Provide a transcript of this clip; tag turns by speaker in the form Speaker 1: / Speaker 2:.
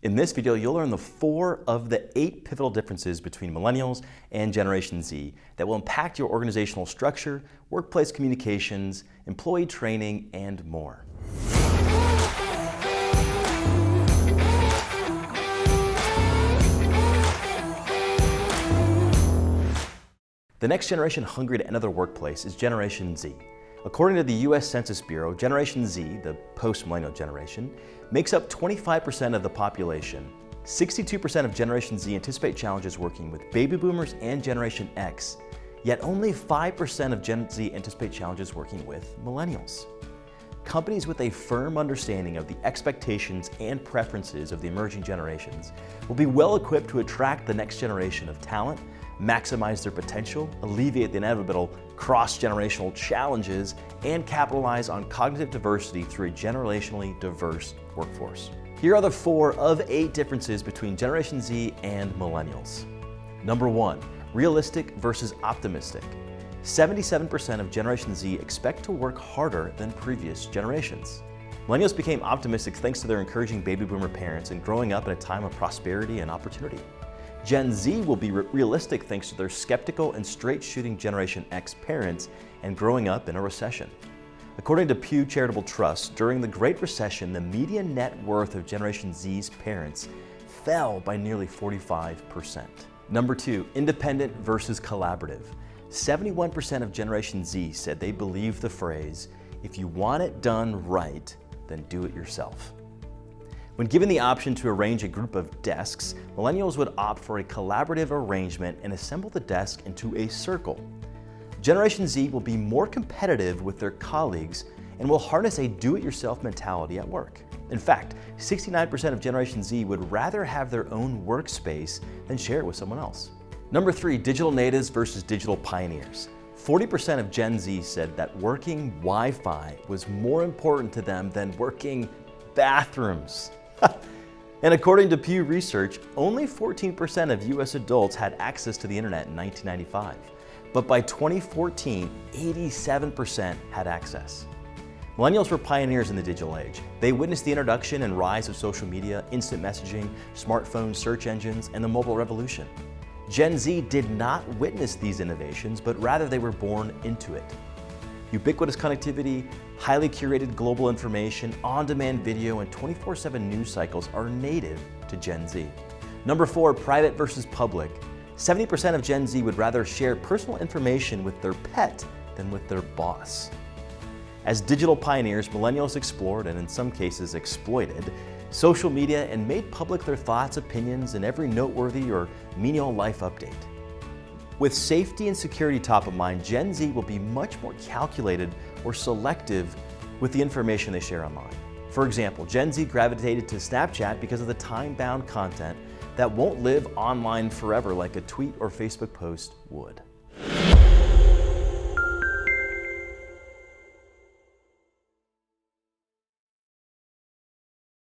Speaker 1: In this video, you'll learn the 4 of the 8 pivotal differences between Millennials and Generation Z that will impact your organizational structure, workplace communications, employee training, and more. The next generation hungry to enter the workplace is Generation Z. According to the U.S. Census Bureau, Generation Z, the post-Millennial generation, makes up 25% of the population. 62% of Generation Z anticipate challenges working with baby boomers and Generation X, yet only 5% of Gen Z anticipate challenges working with millennials. Companies with a firm understanding of the expectations and preferences of the emerging generations will be well equipped to attract the next generation of talent, maximize their potential, alleviate the inevitable cross-generational challenges, and capitalize on cognitive diversity through a generationally diverse workforce. Here are the 4 of 8 differences between Generation Z and Millennials. Number 1, realistic versus optimistic. 77% of Generation Z expect to work harder than previous generations. Millennials became optimistic thanks to their encouraging baby boomer parents and growing up in a time of prosperity and opportunity. Gen Z will be realistic thanks to their skeptical and straight-shooting Generation X parents and growing up in a recession. According to Pew Charitable Trust, during the Great Recession, the median net worth of Generation Z's parents fell by nearly 45%. Number 2, independent versus collaborative. 71% of Generation Z said they believe the phrase, "If you want it done right, then do it yourself." When given the option to arrange a group of desks, Millennials would opt for a collaborative arrangement and assemble the desk into a circle. Generation Z will be more competitive with their colleagues and will harness a do-it-yourself mentality at work. In fact, 69% of Generation Z would rather have their own workspace than share it with someone else. Number 3, digital natives versus digital pioneers. 40% of Gen Z said that working Wi-Fi was more important to them than working bathrooms. And according to Pew Research, only 14% of US adults had access to the internet in 1995. But by 2014, 87% had access. Millennials were pioneers in the digital age. They witnessed the introduction and rise of social media, instant messaging, smartphones, search engines, and the mobile revolution. Gen Z did not witness these innovations, but rather they were born into it. Ubiquitous connectivity, highly curated global information, on-demand video, and 24/7 news cycles are native to Gen Z. Number 4, private versus public. 70% of Gen Z would rather share personal information with their pet than with their boss. As digital pioneers, Millennials explored, and in some cases exploited, social media and made public their thoughts, opinions, and every noteworthy or menial life update. With safety and security top of mind, Gen Z will be much more calculated or selective with the information they share online. For example, Gen Z gravitated to Snapchat because of the time-bound content that won't live online forever like a tweet or Facebook post would.